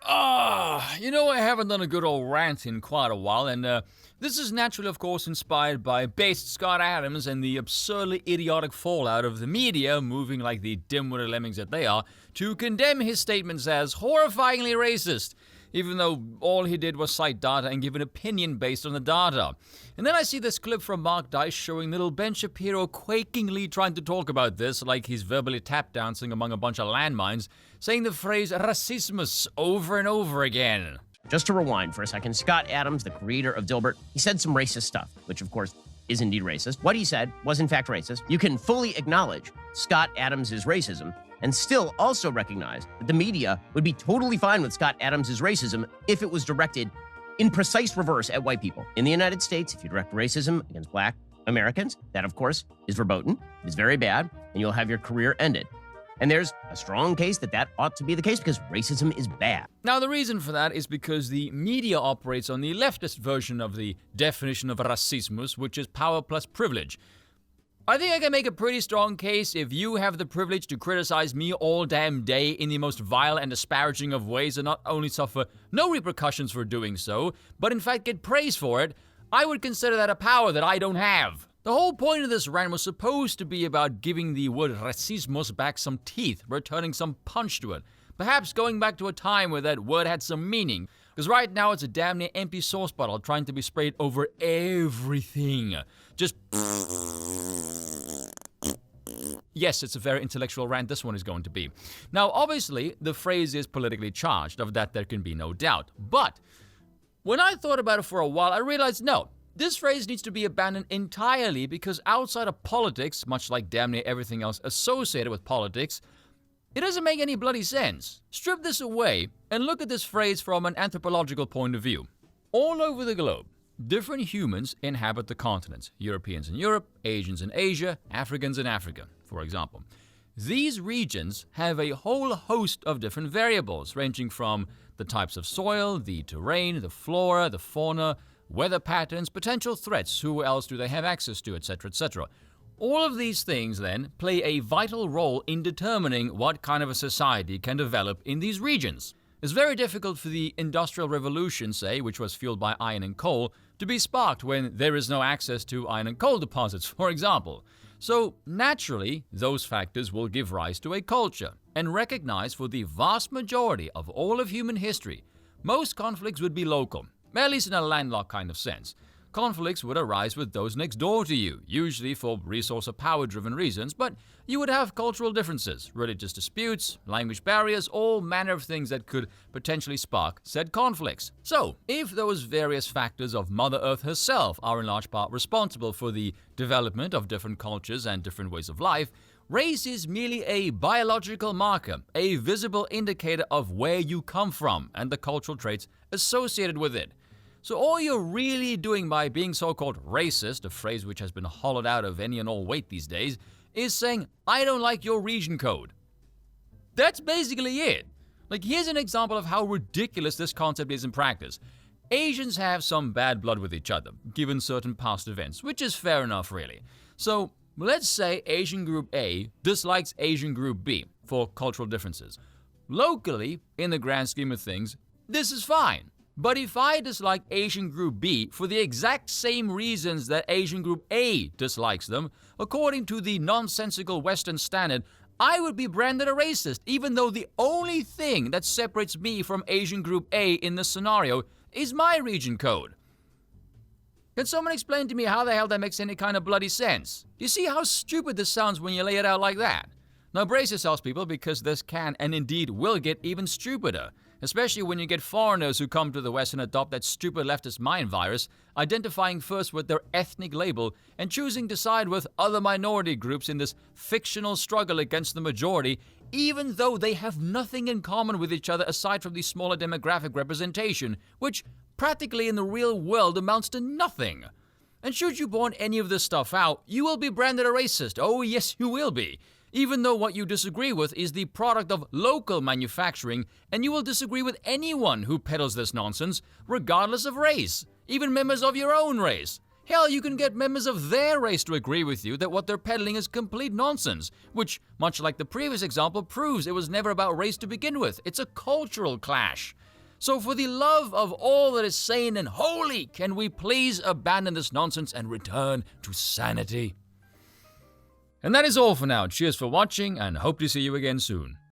I haven't done a good old rant in quite a while, and this is naturally, of course, inspired by based Scott Adams and the absurdly idiotic fallout of the media moving like the dim-witted lemmings that they are to condemn his statements as horrifyingly racist, even though all he did was cite data and give an opinion based on the data. And then I see this clip from Mark Dice showing little Ben Shapiro quakingly trying to talk about this like he's verbally tap dancing among a bunch of landmines, saying the phrase racismus over and over again. Just to rewind for a second, Scott Adams, the creator of Dilbert, he said some racist stuff, which of course is indeed racist. What he said was in fact racist. You can fully acknowledge Scott Adams' racism and still also recognize that the media would be totally fine with Scott Adams' racism if it was directed in precise reverse at white people. In the United States, if you direct racism against black Americans, that of course is verboten, it is very bad, and you'll have your career ended. And there's a strong case that that ought to be the case because racism is bad. Now, the reason for that is because the media operates on the leftist version of the definition of racismus, which is power plus privilege. I think I can make a pretty strong case if you have the privilege to criticize me all damn day in the most vile and disparaging of ways and not only suffer no repercussions for doing so, but in fact get praise for it, I would consider that a power that I don't have. The whole point of this rant was supposed to be about giving the word racismus back some teeth, returning some punch to it. Perhaps going back to a time where that word had some meaning. Because right now it's a damn near empty sauce bottle trying to be sprayed over everything. Just... Yes, it's a very intellectual rant this one is going to be. Now, obviously, the phrase is politically charged. Of that, there can be no doubt. But when I thought about it for a while, I realized, no, this phrase needs to be abandoned entirely because outside of politics, much like damn near everything else associated with politics, it doesn't make any bloody sense. Strip this away and look at this phrase from an anthropological point of view. All over the globe, different humans inhabit the continents. Europeans in Europe, Asians in Asia, Africans in Africa, for example. These regions have a whole host of different variables, ranging from the types of soil, the terrain, the flora, the fauna, weather patterns, potential threats, who else do they have access to, etc., etc. All of these things, then, play a vital role in determining what kind of a society can develop in these regions. It's very difficult for the Industrial Revolution, say, which was fueled by iron and coal, to be sparked when there is no access to iron and coal deposits, for example. So, naturally, those factors will give rise to a culture. And recognize for the vast majority of all of human history, most conflicts would be local, at least in a landlocked kind of sense. Conflicts would arise with those next door to you, usually for resource or power-driven reasons, but you would have cultural differences, religious disputes, language barriers, all manner of things that could potentially spark said conflicts. So, if those various factors of Mother Earth herself are in large part responsible for the development of different cultures and different ways of life, race is merely a biological marker, a visible indicator of where you come from and the cultural traits associated with it. So all you're really doing by being so-called racist, a phrase which has been hollowed out of any and all weight these days, is saying, I don't like your region code. That's basically it. Like, here's an example of how ridiculous this concept is in practice. Asians have some bad blood with each other, given certain past events, which is fair enough, really. So, let's say Asian Group A dislikes Asian Group B for cultural differences. Locally, in the grand scheme of things, this is fine. But if I dislike Asian Group B for the exact same reasons that Asian Group A dislikes them, according to the nonsensical Western standard, I would be branded a racist, even though the only thing that separates me from Asian Group A in this scenario is my region code. Can someone explain to me how the hell that makes any kind of bloody sense? You see how stupid this sounds when you lay it out like that? Now brace yourselves, people, because this can and indeed will get even stupider. Especially when you get foreigners who come to the West and adopt that stupid leftist mind virus, identifying first with their ethnic label and choosing to side with other minority groups in this fictional struggle against the majority, even though they have nothing in common with each other aside from the smaller demographic representation, which practically in the real world amounts to nothing. And should you point any of this stuff out, you will be branded a racist. Oh yes, you will be. Even though what you disagree with is the product of local manufacturing, and you will disagree with anyone who peddles this nonsense, regardless of race, even members of your own race. Hell, you can get members of their race to agree with you that what they're peddling is complete nonsense, which, much like the previous example, proves it was never about race to begin with. It's a cultural clash. So for the love of all that is sane and holy, can we please abandon this nonsense and return to sanity? And that is all for now. Cheers for watching, and hope to see you again soon.